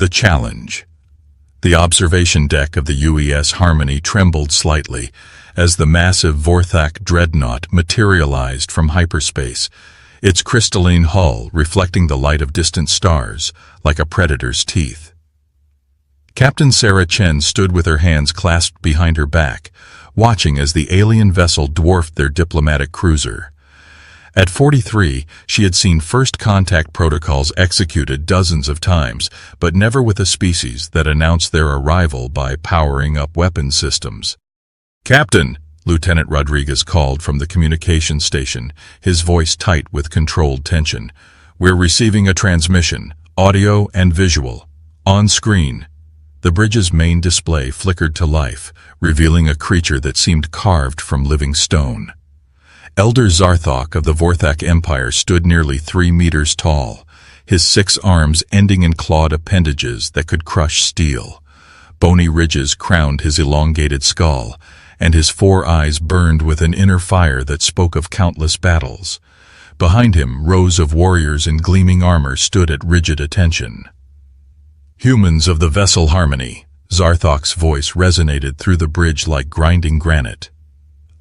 The challenge. The observation deck of the UES Harmony trembled slightly as the massive Vorthak dreadnought materialized from hyperspace, its crystalline hull reflecting the light of distant stars like a predator's teeth. Captain Sarah Chen stood with her hands clasped behind her back, watching as the alien vessel dwarfed their diplomatic cruiser. At 43, she had seen first contact protocols executed dozens of times, but never with a species that announced their arrival by powering up weapon systems. "Captain," Lieutenant Rodriguez called from the communication station, his voice tight with controlled tension. "We're receiving a transmission, audio and visual. On screen." The bridge's main display flickered to life, revealing a creature that seemed carved from living stone. Elder Zarthok of the Vorthak Empire stood nearly 3 meters tall, his 6 arms ending in clawed appendages that could crush steel. Bony ridges crowned his elongated skull, and his 4 eyes burned with an inner fire that spoke of countless battles. Behind him, rows of warriors in gleaming armor stood at rigid attention. "Humans of the vessel Harmony," Zarthok's voice resonated through the bridge like grinding granite.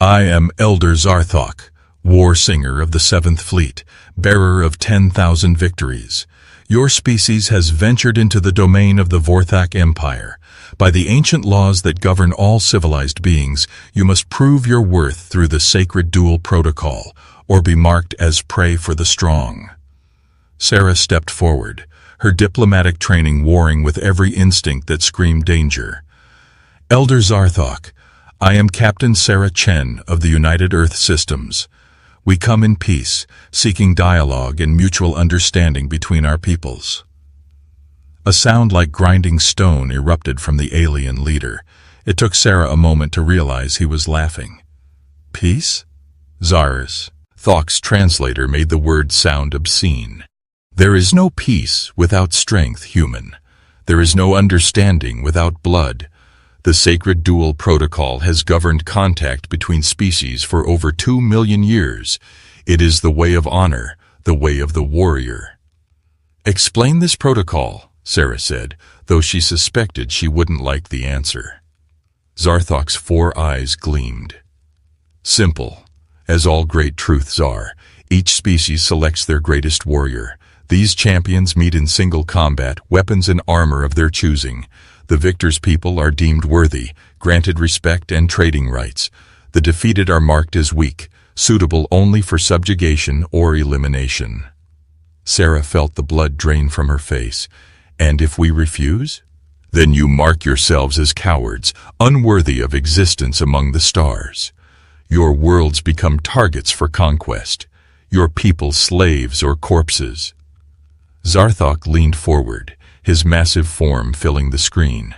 "I am Elder Zarthok, war singer of the 7th Fleet, bearer of 10,000 victories. Your species has ventured into the domain of the Vorthak Empire. By the ancient laws that govern all civilized beings, you must prove your worth through the sacred duel protocol, or be marked as prey for the strong." Sarah stepped forward, her diplomatic training warring with every instinct that screamed danger. "Elder Zarthok, I am Captain Sarah Chen of the United Earth Systems. We come in peace, seeking dialogue and mutual understanding between our peoples." A sound like grinding stone erupted from the alien leader. It took Sarah a moment to realize he was laughing. "Peace?" Zarthok's translator made the word sound obscene. "There is no peace without strength, human. There is no understanding without blood. The sacred duel protocol has governed contact between species for over 2 million years. It is the way of honor, the way of the warrior." "Explain this protocol," Sarah said, though she suspected she wouldn't like the answer. Zarthok's 4 eyes gleamed. "Simple. As all great truths are, each species selects their greatest warrior. These champions meet in single combat, weapons and armor of their choosing. The victor's people are deemed worthy, granted respect and trading rights. The defeated are marked as weak, suitable only for subjugation or elimination." Sarah felt the blood drain from her face. "And if we refuse? Then you mark yourselves as cowards, unworthy of existence among the stars. Your worlds become targets for conquest, your people slaves or corpses." Zarthok leaned forward, his massive form filling the screen.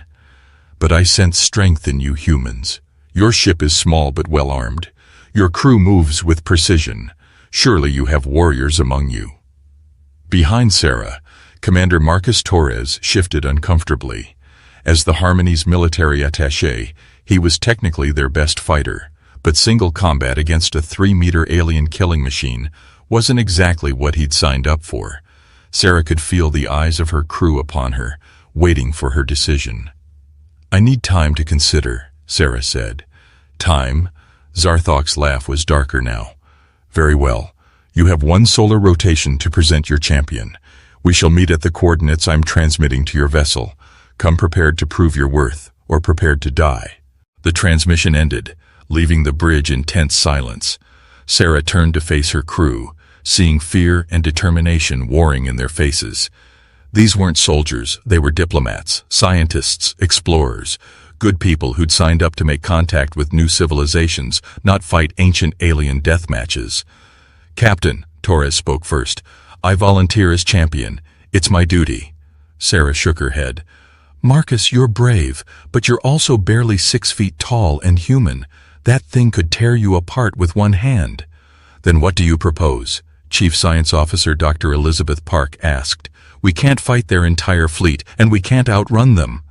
"But I sense strength in you humans. Your ship is small but well-armed. Your crew moves with precision. Surely you have warriors among you." Behind Sarah, Commander Marcus Torres shifted uncomfortably. As the Harmony's military attaché, he was technically their best fighter, but single combat against a 3-meter alien killing machine wasn't exactly what he'd signed up for. Sarah could feel the eyes of her crew upon her, waiting for her decision. "I need time to consider," Sarah said. "Time?" Zarthok's laugh was darker now. "Very well. You have 1 solar rotation to present your champion. We shall meet at the coordinates I'm transmitting to your vessel. Come prepared to prove your worth, or prepared to die." The transmission ended, leaving the bridge in tense silence. Sarah turned to face her crew, seeing fear and determination warring in their faces. These weren't soldiers, they were diplomats, scientists, explorers, good people who'd signed up to make contact with new civilizations, not fight ancient alien death matches. "Captain," Torres spoke first, "I volunteer as champion. It's my duty." Sarah shook her head. "Marcus, you're brave, but you're also barely 6 feet tall and human. That thing could tear you apart with one hand." "Then what do you propose?" Chief Science Officer Dr. Elizabeth Park asked. "We can't fight their entire fleet, and we can't outrun them."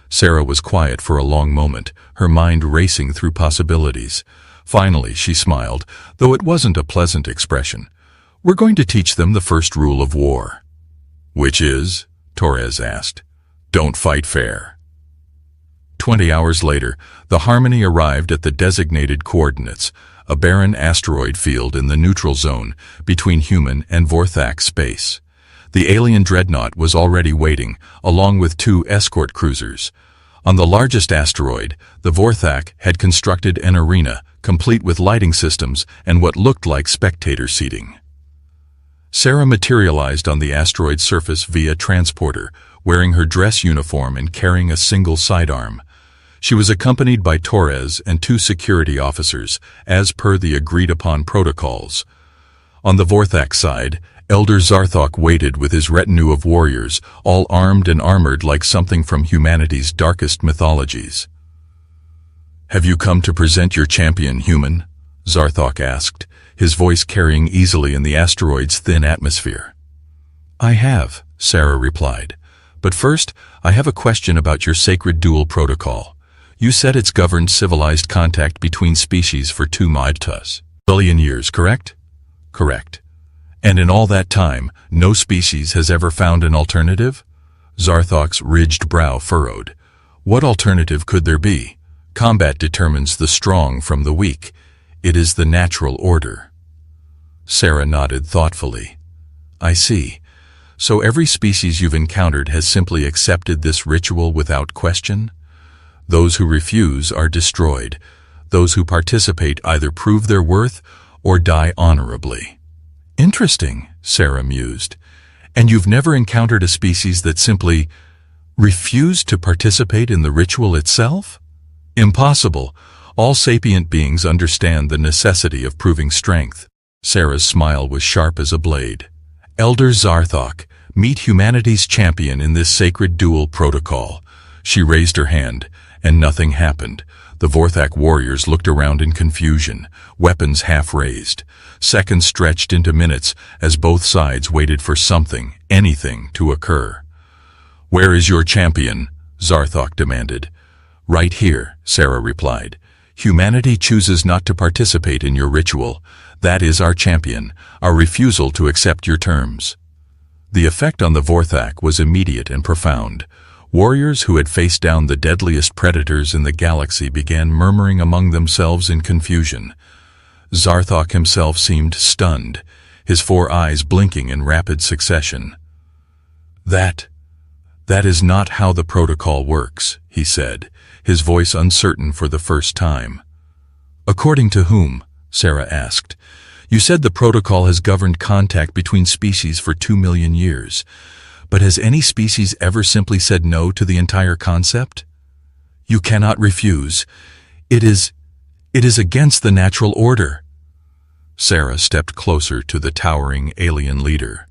Sarah was quiet for a long moment, her mind racing through possibilities. Finally, she smiled, though it wasn't a pleasant expression. "We're going to teach them the first rule of war." "Which is?" Torres asked. Don't fight fair. 20 hours later, the Harmony arrived at the designated coordinates, a barren asteroid field in the neutral zone between human and Vorthak space. The alien dreadnought was already waiting, along with 2 escort cruisers. On the largest asteroid, the Vorthak had constructed an arena, complete with lighting systems and what looked like spectator seating. Sarah materialized on the asteroid's surface via transporter, wearing her dress uniform and carrying a single sidearm. She was accompanied by Torres and 2 security officers, as per the agreed-upon protocols. On the Vorthak side, Elder Zarthok waited with his retinue of warriors, all armed and armored like something from humanity's darkest mythologies. "Have you come to present your champion, human?" Zarthok asked, his voice carrying easily in the asteroid's thin atmosphere. "I have," Sarah replied. "But first, I have a question about your sacred duel protocol. You said it's governed civilized contact between species for 2 billion years, correct?" "Correct. And in all that time, no species has ever found an alternative?" Zarthok's ridged brow furrowed. "What alternative could there be? Combat determines the strong from the weak. It is the natural order." Sarah nodded thoughtfully. "I see. So every species you've encountered has simply accepted this ritual without question? Those who refuse are destroyed. Those who participate either prove their worth or die honorably." "Interesting," Sarah mused. "And you've never encountered a species that simply refused to participate in the ritual itself?" "Impossible. All sapient beings understand the necessity of proving strength." Sarah's smile was sharp as a blade. "Elder Zarthok, meet humanity's champion in this sacred duel protocol." She raised her hand, and nothing happened. The Vorthak warriors looked around in confusion, weapons half raised. Seconds stretched into minutes as both sides waited for something, anything, to occur. "Where is your champion?" Zarthok demanded. "Right here," Sarah replied. "Humanity chooses not to participate in your ritual. That is our champion, our refusal to accept your terms." The effect on the Vorthak was immediate and profound. Warriors who had faced down the deadliest predators in the galaxy began murmuring among themselves in confusion. Zarthok himself seemed stunned, his 4 eyes blinking in rapid succession. That is not how the protocol works," he said, his voice uncertain for the first time. "According to whom?" Sarah asked. "You said the protocol has governed contact between species for 2 million years. But has any species ever simply said no to the entire concept? You cannot refuse. It is against the natural order." Sarah stepped closer to the towering alien leader.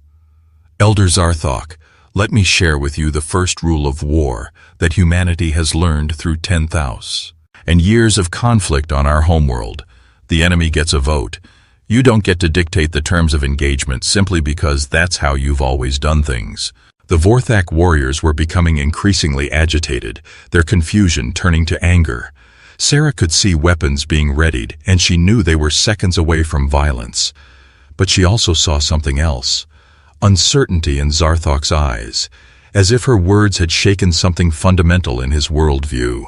"Elder Zarthok, let me share with you the first rule of war that humanity has learned through 10,000 and years of conflict on our homeworld. The enemy gets a vote. You don't get to dictate the terms of engagement simply because that's how you've always done things." The Vorthak warriors were becoming increasingly agitated, their confusion turning to anger. Sarah could see weapons being readied, and she knew they were seconds away from violence. But she also saw something else, uncertainty in Zarthok's eyes, as if her words had shaken something fundamental in his worldview.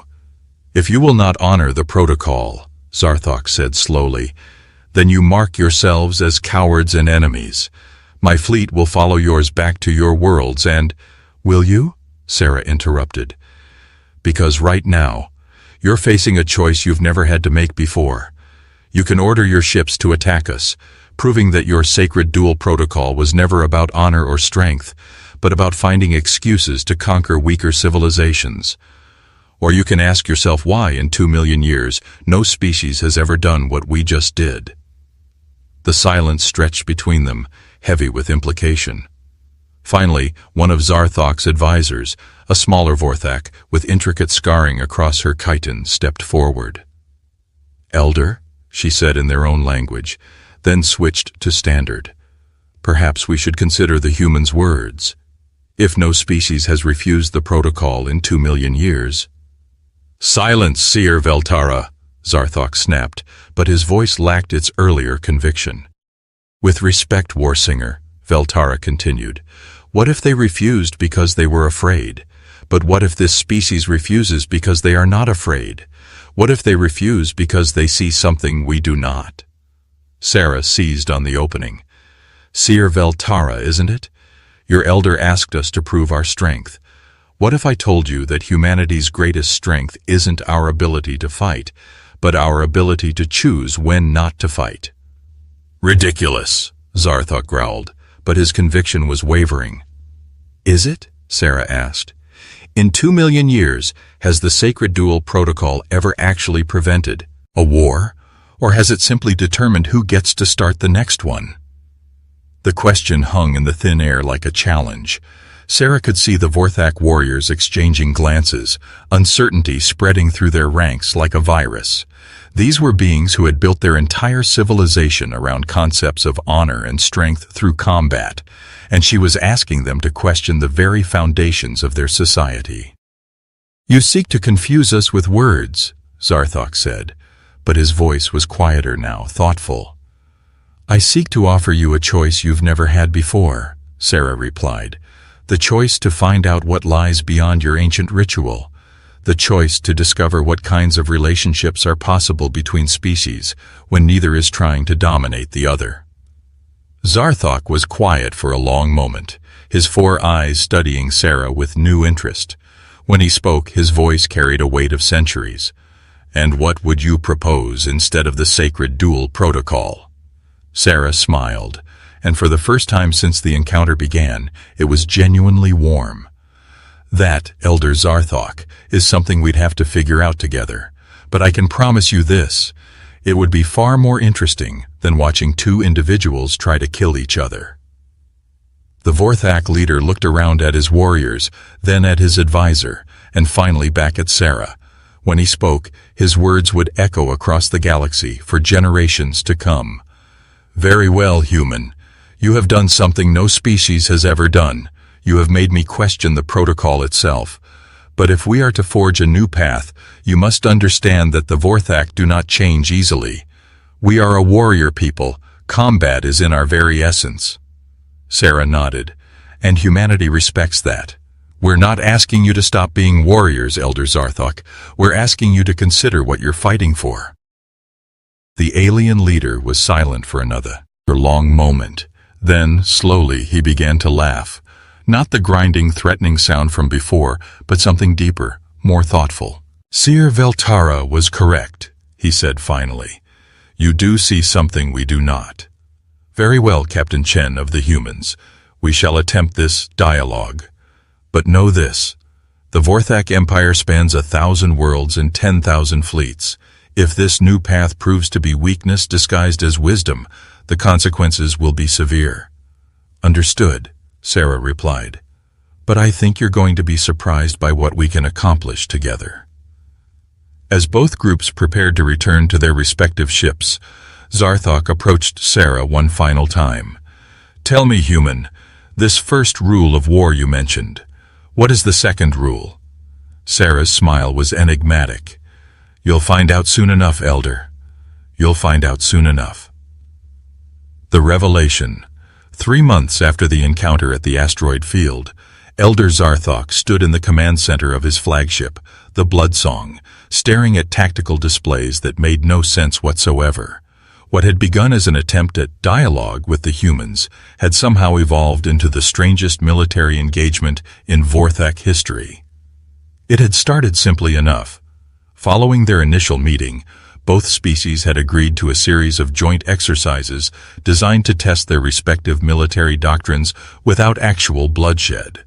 "If you will not honor the protocol," Zarthok said slowly, "then you mark yourselves as cowards and enemies. My fleet will follow yours back to your worlds and—" "Will you?" Sarah interrupted. "Because right now, you're facing a choice you've never had to make before. You can order your ships to attack us, proving that your sacred duel protocol was never about honor or strength, but about finding excuses to conquer weaker civilizations. Or you can ask yourself why in 2 million years no species has ever done what we just did." The silence stretched between them, heavy with implication. Finally, one of Zarthok's advisors, a smaller Vorthak with intricate scarring across her chitin, stepped forward. "Elder," she said in their own language, then switched to standard. "Perhaps we should consider the human's words. If no species has refused the protocol in 2 million years—" "Silence, Seer Veltara," Zarthok snapped, but his voice lacked its earlier conviction. "With respect, Warsinger," Veltara continued, "what if they refused because they were afraid? But what if this species refuses because they are not afraid? What if they refuse because they see something we do not? Sarah seized on the opening. Seer Veltara, isn't it? Your elder asked us to prove our strength. What if I told you that humanity's greatest strength isn't our ability to fight, but our ability to choose when not to fight? Ridiculous, Zarthok growled, but his conviction was wavering. Is it? Sarah asked. In 2 million years, has the Sacred Duel Protocol ever actually prevented a war, or has it simply determined who gets to start the next one? The question hung in the thin air like a challenge. Sarah could see the Vorthak warriors exchanging glances, uncertainty spreading through their ranks like a virus. These were beings who had built their entire civilization around concepts of honor and strength through combat, and she was asking them to question the very foundations of their society. You seek to confuse us with words, Zarthok said, but his voice was quieter now, thoughtful. I seek to offer you a choice you've never had before, Sarah replied. The choice to find out what lies beyond your ancient ritual. The choice to discover what kinds of relationships are possible between species when neither is trying to dominate the other. Zarthok was quiet for a long moment, his 4 eyes studying Sarah with new interest. When he spoke, his voice carried a weight of centuries. And what would you propose instead of the Sacred Duel Protocol? Sarah smiled, and for the first time since the encounter began, it was genuinely warm. That, Elder Zarthok, is something we'd have to figure out together. But I can promise you this, it would be far more interesting than watching 2 individuals try to kill each other. The Vorthak leader looked around at his warriors, then at his advisor, and finally back at Sarah. When he spoke, his words would echo across the galaxy for generations to come. Very well, human. You have done something no species has ever done. You have made me question the protocol itself. But if we are to forge a new path, you must understand that the Vorthak do not change easily. We are a warrior people. Combat is in our very essence. Sarah nodded, and humanity respects that. We're not asking you to stop being warriors, Elder Zarthok. We're asking you to consider what you're fighting for. The alien leader was silent for another long moment. Then, slowly, he began to laugh. Not the grinding, threatening sound from before, but something deeper, more thoughtful. Seer Veltara was correct, he said finally. You do see something we do not. Very well, Captain Chen of the humans. We shall attempt this dialogue. But know this. The Vorthak Empire spans 1,000 worlds and 10,000 fleets. If this new path proves to be weakness disguised as wisdom, the consequences will be severe. Understood, Sarah replied. But I think you're going to be surprised by what we can accomplish together. As both groups prepared to return to their respective ships, Zarthok approached Sarah one final time. Tell me, human, this first rule of war you mentioned, what is the second rule? Sarah's smile was enigmatic. You'll find out soon enough, Elder. You'll find out soon enough. The revelation. 3 months after the encounter at the asteroid field, Elder Zarthok stood in the command center of his flagship, the Bloodsong, staring at tactical displays that made no sense whatsoever. What had begun as an attempt at dialogue with the humans had somehow evolved into the strangest military engagement in Vorthak history. It had started simply enough. Following their initial meeting, both species had agreed to a series of joint exercises designed to test their respective military doctrines without actual bloodshed.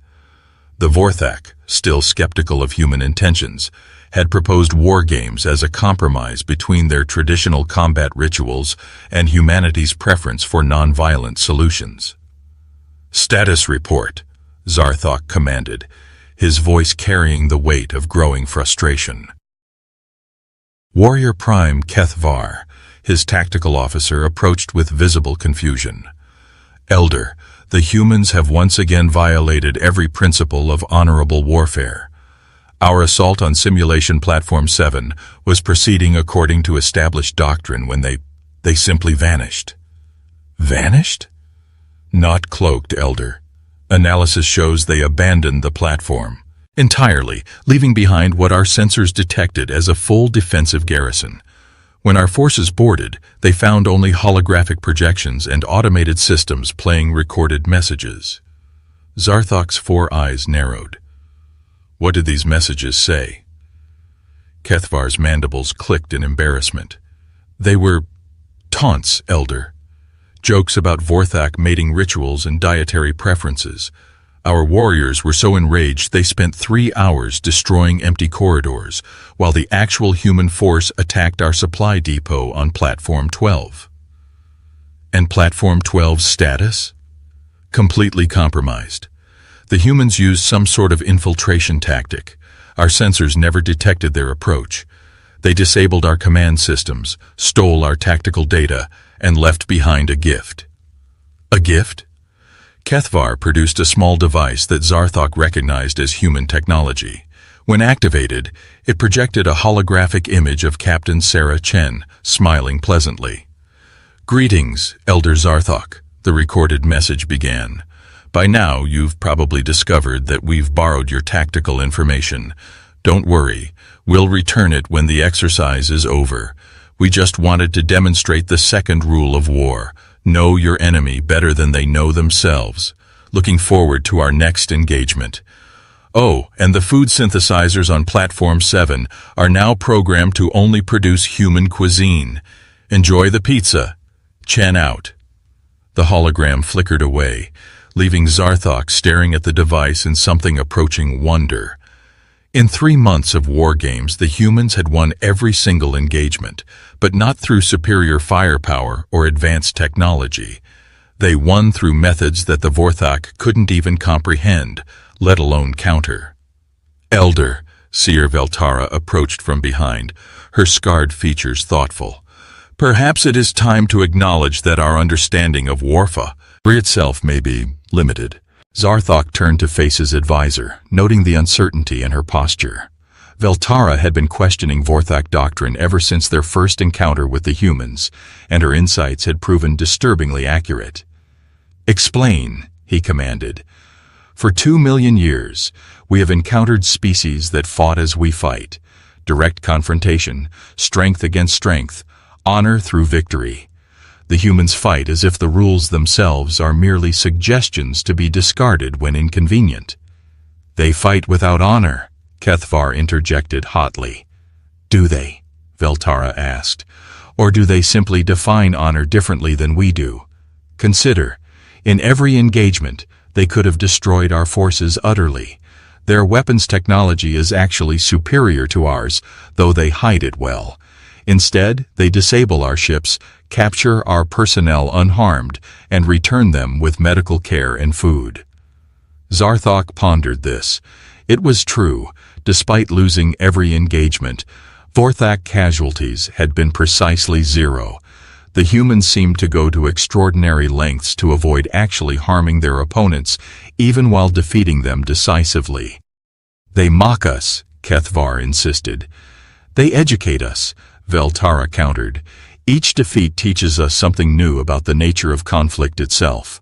The Vorthak, still skeptical of human intentions, had proposed war games as a compromise between their traditional combat rituals and humanity's preference for non-violent solutions. Status report, Zarthok commanded, his voice carrying the weight of growing frustration. Warrior Prime Kethvar, his tactical officer, approached with visible confusion. Elder, the humans have once again violated every principle of honorable warfare. Our assault on Simulation Platform 7 was proceeding according to established doctrine when they simply vanished. Vanished? Not cloaked, Elder. Analysis shows they abandoned the platform. Entirely, leaving behind what our sensors detected as a full defensive garrison. When our forces boarded, they found only holographic projections and automated systems playing recorded messages. Zarthok's 4 eyes narrowed. What did these messages say? Kethvar's mandibles clicked in embarrassment. They were taunts, Elder. Jokes about Vorthak mating rituals and dietary preferences. Our warriors were so enraged they spent 3 hours destroying empty corridors, while the actual human force attacked our supply depot on Platform 12. And Platform 12's status? Completely compromised. The humans used some sort of infiltration tactic. Our sensors never detected their approach. They disabled our command systems, stole our tactical data, and left behind a gift. A gift? Kethvar produced a small device that Zarthok recognized as human technology. When activated, it projected a holographic image of Captain Sarah Chen, smiling pleasantly. "Greetings, Elder Zarthok," the recorded message began. "By now, you've probably discovered that we've borrowed your tactical information. Don't worry, we'll return it when the exercise is over. We just wanted to demonstrate the second rule of war. Know your enemy better than they know themselves. Looking forward to our next engagement. Oh, and the food synthesizers on Platform 7 are now programmed to only produce human cuisine. Enjoy the pizza. Chen out." The hologram flickered away, leaving Zarthok staring at the device in something approaching wonder. In 3 months of war games, the humans had won every single engagement, but not through superior firepower or advanced technology. They won through methods that the Vorthak couldn't even comprehend, let alone counter. "Elder," Seer Veltara approached from behind, her scarred features thoughtful. "Perhaps it is time to acknowledge that our understanding of warfa itself may be limited." Zarthok turned to face his advisor, noting the uncertainty in her posture. Veltara had been questioning Vorthak doctrine ever since their first encounter with the humans, and her insights had proven disturbingly accurate. "Explain," he commanded. "For 2 million years, we have encountered species that fought as we fight. Direct confrontation, strength against strength, honor through victory. The humans fight as if the rules themselves are merely suggestions to be discarded when inconvenient." "They fight without honor," Kethvar interjected hotly. "Do they?" Veltara asked. "Or do they simply define honor differently than we do? Consider, in every engagement, they could have destroyed our forces utterly. Their weapons technology is actually superior to ours, though they hide it well. Instead, they disable our ships, capture our personnel unharmed, and return them with medical care and food." Zarthok pondered this. It was true. Despite losing every engagement, Vorthak casualties had been precisely 0. The humans seemed to go to extraordinary lengths to avoid actually harming their opponents, even while defeating them decisively. "They mock us," Kethvar insisted. "They educate us," Veltara countered. "Each defeat teaches us something new about the nature of conflict itself.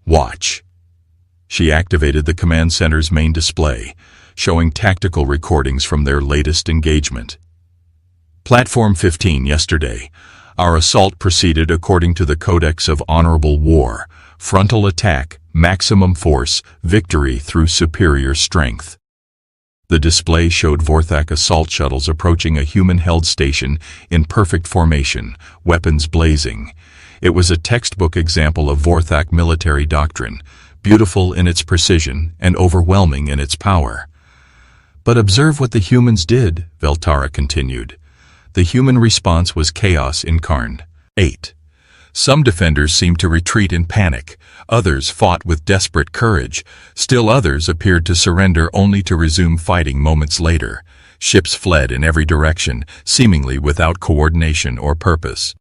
Watch." She activated the command center's main display, showing tactical recordings from their latest engagement. Platform 15 yesterday. Our assault proceeded according to the Codex of Honorable War. Frontal attack, maximum force, victory through superior strength. The display showed Vorthak assault shuttles approaching a human-held station in perfect formation, weapons blazing. It was a textbook example of Vorthak military doctrine, beautiful in its precision and overwhelming in its power. "But observe what the humans did," Veltara continued. "The human response was chaos incarnate. 8. Some defenders seemed to retreat in panic, others fought with desperate courage, still others appeared to surrender only to resume fighting moments later. Ships fled in every direction, seemingly without coordination or purpose."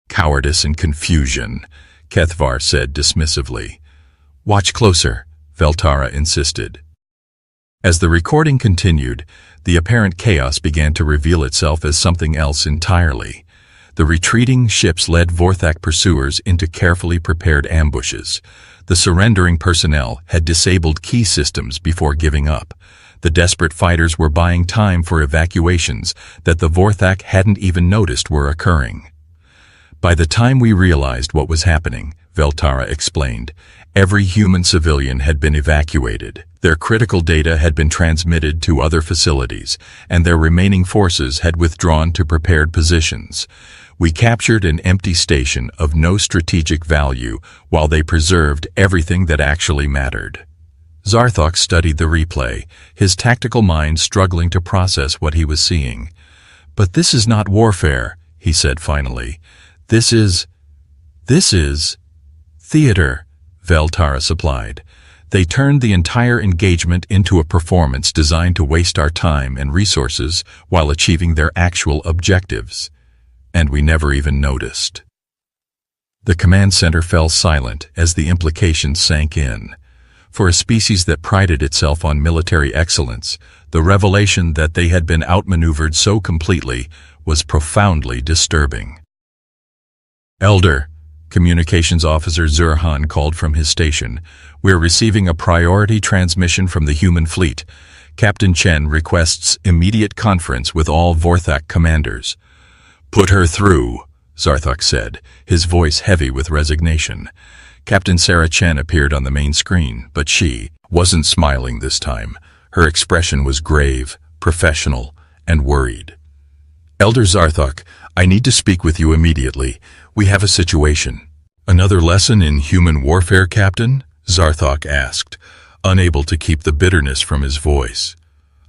"Cowardice and confusion," Kethvar said dismissively. "Watch closer," Veltara insisted. As the recording continued, the apparent chaos began to reveal itself as something else entirely. The retreating ships led Vorthak pursuers into carefully prepared ambushes. The surrendering personnel had disabled key systems before giving up. The desperate fighters were buying time for evacuations that the Vorthak hadn't even noticed were occurring. By the time we realized what was happening, Veltara explained, every human civilian had been evacuated. Their critical data had been transmitted to other facilities, and their remaining forces had withdrawn to prepared positions. We captured an empty station of no strategic value while they preserved everything that actually mattered. Zarthok studied the replay, his tactical mind struggling to process what he was seeing. "But this is not warfare," he said finally. This is theater," Veltara supplied. "They turned the entire engagement into a performance designed to waste our time and resources while achieving their actual objectives. And we never even noticed." The command center fell silent as the implications sank in. For a species that prided itself on military excellence, the revelation that they had been outmaneuvered so completely was profoundly disturbing. "Elder," Communications Officer Zurhan called from his station, "we're receiving a priority transmission from the human fleet. Captain Chen requests immediate conference with all Vorthak commanders." "Put her through," Zarthok said, his voice heavy with resignation. Captain Sarah Chen appeared on the main screen, but she wasn't smiling this time. Her expression was grave, professional, and worried. "Elder Zarthok, I need to speak with you immediately. We have a situation." "Another lesson in human warfare, Captain?" Zarthok asked, unable to keep the bitterness from his voice.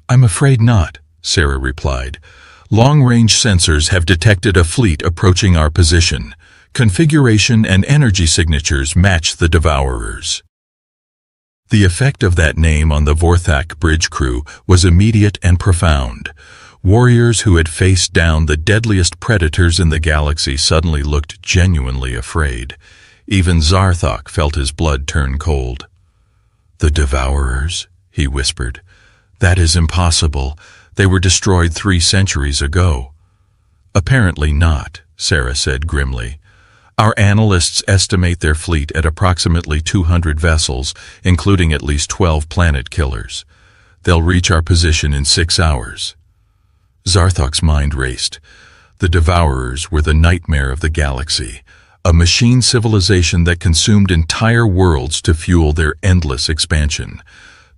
"I'm afraid not," Sarah replied. "Long-range sensors have detected a fleet approaching our position. Configuration and energy signatures match the Devourers." The effect of that name on the Vorthak bridge crew was immediate and profound. Warriors who had faced down the deadliest predators in the galaxy suddenly looked genuinely afraid. Even Zarthok felt his blood turn cold. "The Devourers," he whispered. "That is impossible. They were destroyed 3 centuries ago." "Apparently not," Sarah said grimly. "Our analysts estimate their fleet at approximately 200 vessels, including at least 12 planet killers. They'll reach our position in 6 hours. Zarthok's mind raced. The Devourers were the nightmare of the galaxy, a machine civilization that consumed entire worlds to fuel their endless expansion.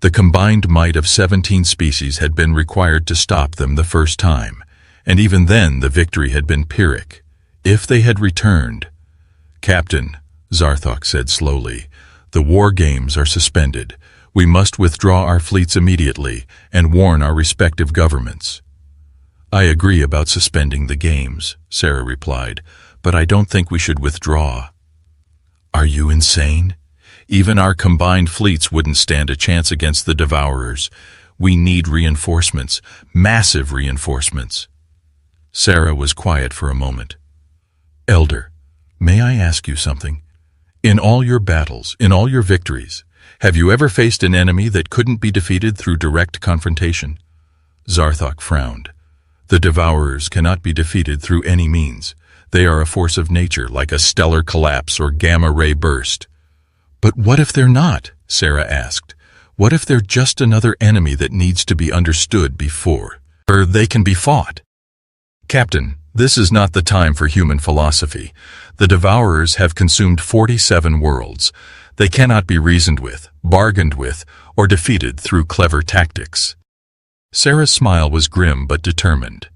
The combined might of 17 species had been required to stop them the first time, and even then the victory had been Pyrrhic. If they had returned— "Captain," Zarthok said slowly, "the war games are suspended. We must withdraw our fleets immediately and warn our respective governments." "I agree about suspending the games," Sarah replied, "but I don't think we should withdraw." "Are you insane? Even our combined fleets wouldn't stand a chance against the Devourers. We need reinforcements, massive reinforcements." Sarah was quiet for a moment. "Elder, may I ask you something? In all your battles, in all your victories, have you ever faced an enemy that couldn't be defeated through direct confrontation?" Zarthok frowned. "The Devourers cannot be defeated through any means. They are a force of nature, like a stellar collapse or gamma-ray burst." "But what if they're not?" Sarah asked. "What if they're just another enemy that needs to be understood before they can be fought?" "Captain, this is not the time for human philosophy. The Devourers have consumed 47 worlds. They cannot be reasoned with, bargained with, or defeated through clever tactics." Sarah's smile was grim but determined.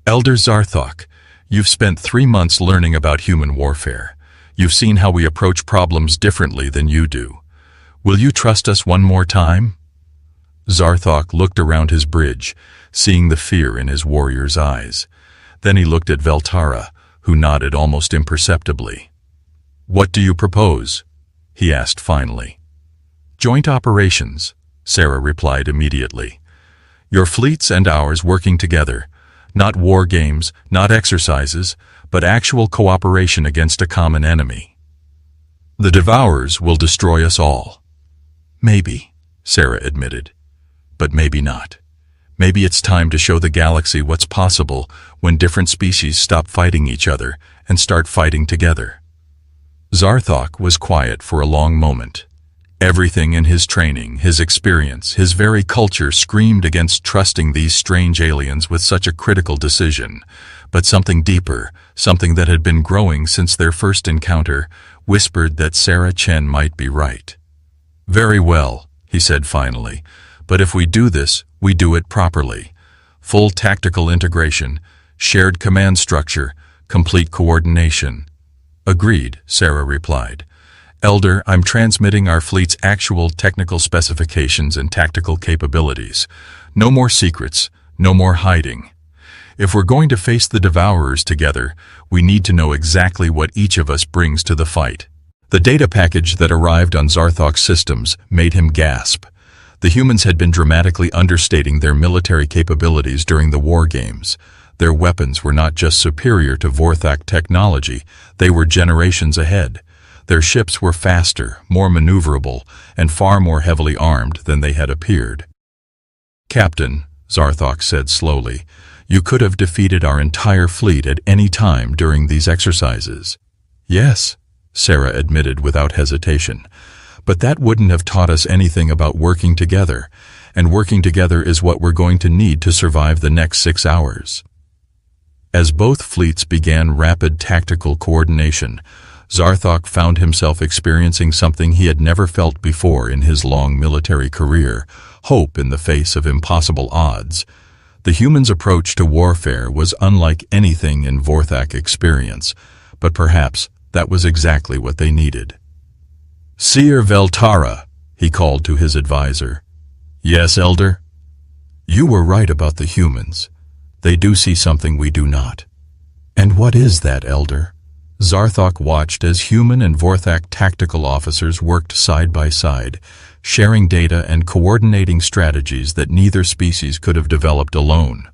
"Elder Zarthok, you've spent 3 months learning about human warfare. You've seen how we approach problems differently than you do. Will you trust us one more time?" Zarthok looked around his bridge, seeing the fear in his warrior's eyes. Then he looked at Veltara, who nodded almost imperceptibly. "What do you propose?" he asked finally. "Joint operations," Sarah replied immediately. "Your fleets and ours working together. Not war games, not exercises, but actual cooperation against a common enemy. The Devourers will destroy us all." "Maybe," Sarah admitted. "But maybe not. Maybe it's time to show the galaxy what's possible when different species stop fighting each other and start fighting together." Zarthok was quiet for a long moment. Everything in his training, his experience, his very culture screamed against trusting these strange aliens with such a critical decision. But something deeper, something that had been growing since their first encounter, whispered that Sarah Chen might be right. "Very well," he said finally, "but if we do this, we do it properly. Full tactical integration, shared command structure, complete coordination." "Agreed," Sarah replied. "Elder, I'm transmitting our fleet's actual technical specifications and tactical capabilities. No more secrets, no more hiding. If we're going to face the Devourers together, we need to know exactly what each of us brings to the fight." The data package that arrived on Zarthok's systems made him gasp. The humans had been dramatically understating their military capabilities during the war games. Their weapons were not just superior to Vorthak technology, they were generations ahead. Their ships were faster, more maneuverable, and far more heavily armed than they had appeared. "Captain," Zarthok said slowly, "you could have defeated our entire fleet at any time during these exercises." "Yes," Sarah admitted without hesitation, "but that wouldn't have taught us anything about working together, and working together is what we're going to need to survive the next 6 hours." As both fleets began rapid tactical coordination, Zarthok found himself experiencing something he had never felt before in his long military career: hope in the face of impossible odds. The humans' approach to warfare was unlike anything in Vorthak experience, but perhaps that was exactly what they needed. "Seer Veltara," he called to his advisor. "Yes, Elder?" "You were right about the humans. They do see something we do not." "And what is that, Elder?" Zarthok watched as human and Vorthak tactical officers worked side by side, sharing data and coordinating strategies that neither species could have developed alone.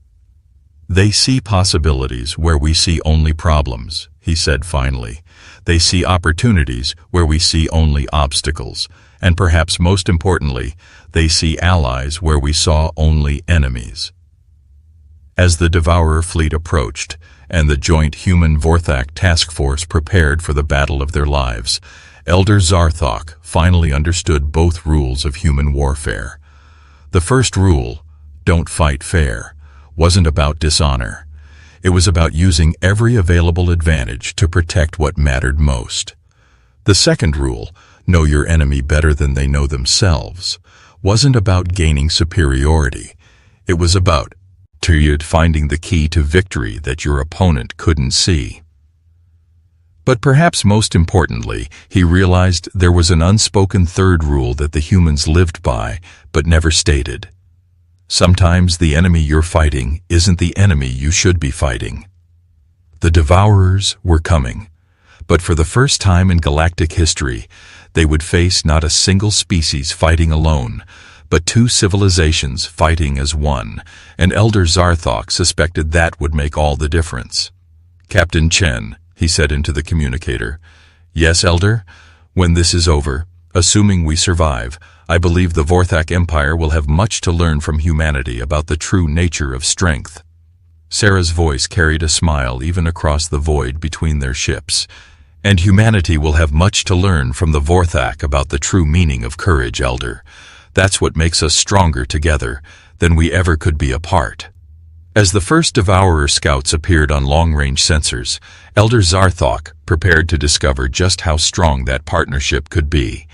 "They see possibilities where we see only problems," he said finally. "They see opportunities where we see only obstacles, and perhaps most importantly, they see allies where we saw only enemies." As the Devourer fleet approached, and the joint human-Vorthak task force prepared for the battle of their lives, Elder Zarthok finally understood both rules of human warfare. The first rule, "Don't fight fair," wasn't about dishonor. It was about using every available advantage to protect what mattered most. The second rule, "Know your enemy better than they know themselves," wasn't about gaining superiority. It was about finding the key to victory that your opponent couldn't see. But perhaps most importantly, he realized there was an unspoken third rule that the humans lived by, but never stated. Sometimes the enemy you're fighting isn't the enemy you should be fighting. The Devourers were coming, but for the first time in galactic history, they would face not a single species fighting alone, but 2 civilizations fighting as one, and Elder Zarthok suspected that would make all the difference. "Captain Chen," he said into the communicator. "Yes, Elder? When this is over, assuming we survive, I believe the Vorthak Empire will have much to learn from humanity about the true nature of strength." Sarah's voice carried a smile even across the void between their ships. "And humanity will have much to learn from the Vorthak about the true meaning of courage, Elder. That's what makes us stronger together than we ever could be apart." As the first Devourer scouts appeared on long-range sensors, Elder Zarthok prepared to discover just how strong that partnership could be.